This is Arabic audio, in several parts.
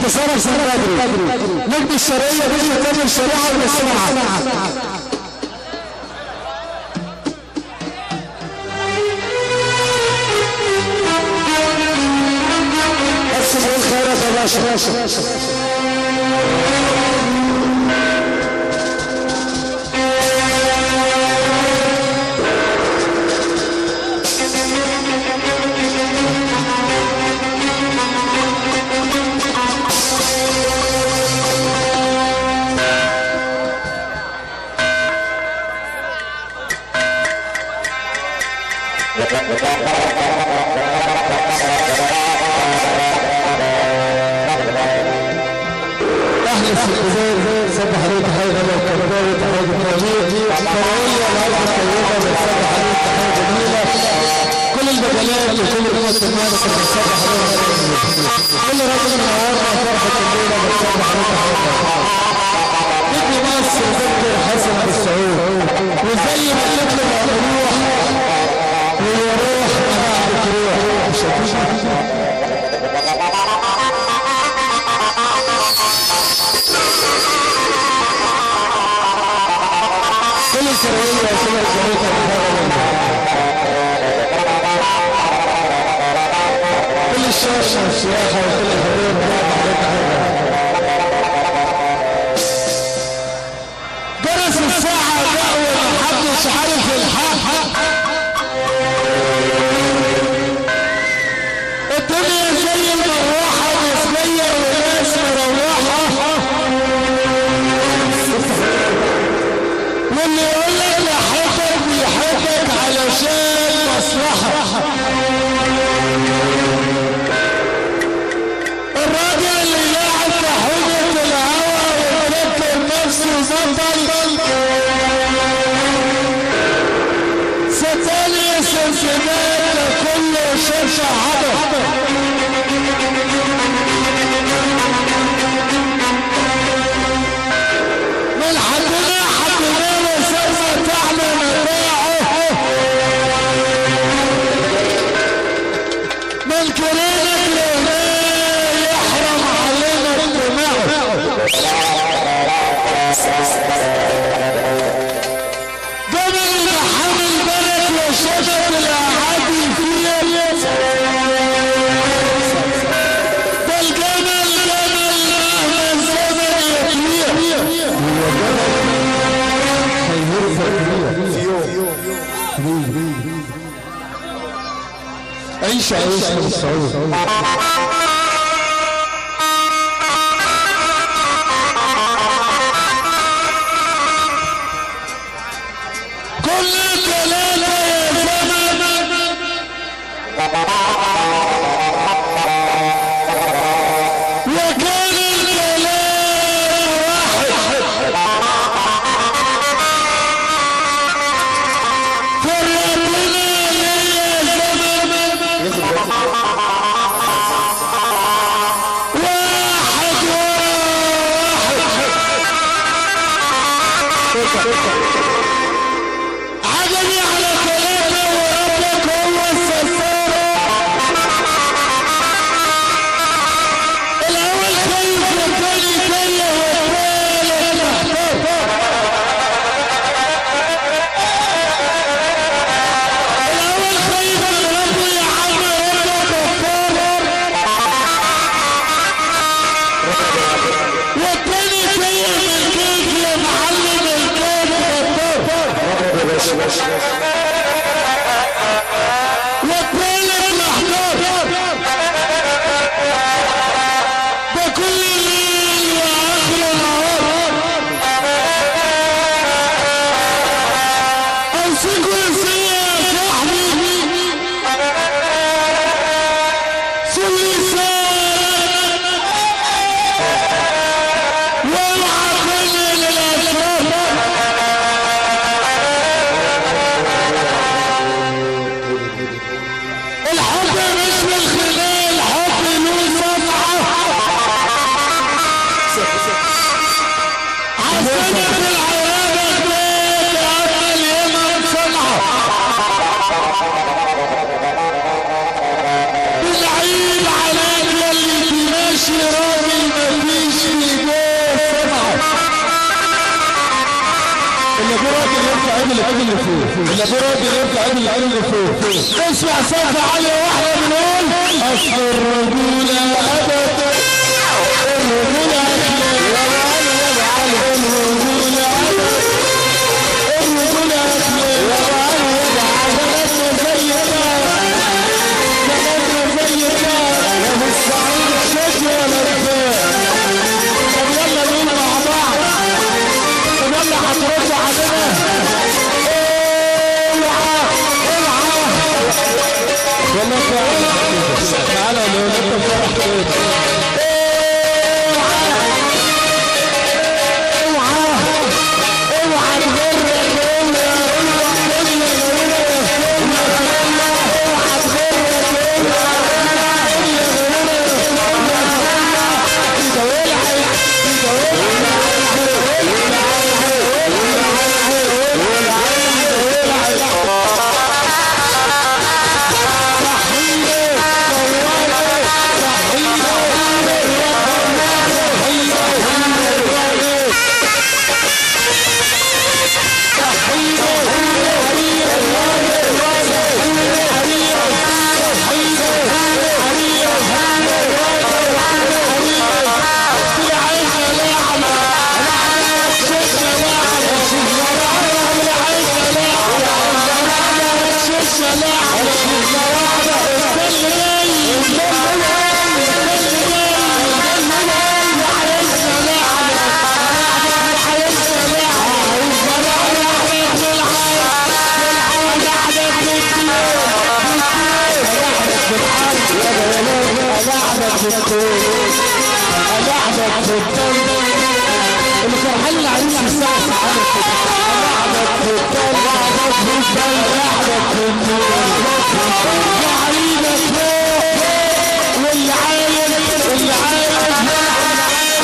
انتصارك سنة بدري نجم الشرقية بيجي تاني الشريعة والسماعة. بس بقول خيرك يا باشا. اهلا في الجزائر صبح عليك تحيه غلا الكرباوي تحيه الكراميه كرويه الارض الطيبه بتصبح عليك تحيه جميله كل المجالات وكل قوه المال بتصبح عليك كل راجل منورنا فرحه الليله بتصبح عليك تحيه نجم مصر دكتور حسن بالسعود وزي ما تطلب الروح وهي روح ما بعدك روح مش هتيجي كل الشرقية وكل الجمهورية كل الشاشة والسياحة وكل الحرية جرس الساعة دعوة محدش عارف الحق الدنيا زي المروحة نسبية وناس مروحة واللي يقول لك بحبك بيحبك علشان مصلحة الراجل اللي قاعد في حدود الهوا ويفكر نفسه بطل صدقني سلسلات كله شاشة حضر من حدنا وصرنا تعمل متاعه من كريمك لهنا يحرم علينا اجتماعه جمل محامي البلد وشبك الاعادي فيها ده الجمل مهما الزمن يطير عيش من الصعود كل ثلاثة يا زمن وكان الكلام واحد فرقنا يا زمن عجبي على كلامه وربك هو السفارة الأول خايف والثاني تايه والثالث محتار الأول خايف من ربه يا عم ربه غفار والثاني تايه من كيف يا معلم الكون غفار والثالث محتار ده كل ليل واخر نهار امسكوا فيا يا صاحبي سلي سارة واوعى كل للاسرار الحب مش بالخلال حب له صفحة عسلنا في العرابة بيت قبل اليمن صنعة بالعيد عليك يلي تماشي راجل اللي في راجل يرفع عدل العدل لفوق، اللي في راجل يرفع عدل العدل لفوق. اسمع صوت عالية واحدة بنقول اصل الرجولة ابد، الرجولة اكلة يا معلم يا معلم، الرجولة ابد، الرجولة اكلة يا معلم يا معلم. بلدنا زي النار، بلدنا زي النار يا ابو السعيد شد ولا رفاق. طب يلا نقول مع بعض، طب يلا هترد علينا. والله فعلا تعالى لو انت فرح كده اوعى اوعى تغرك الفرحان العريس الساعة سبحانه واللي عايز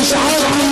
مش عارف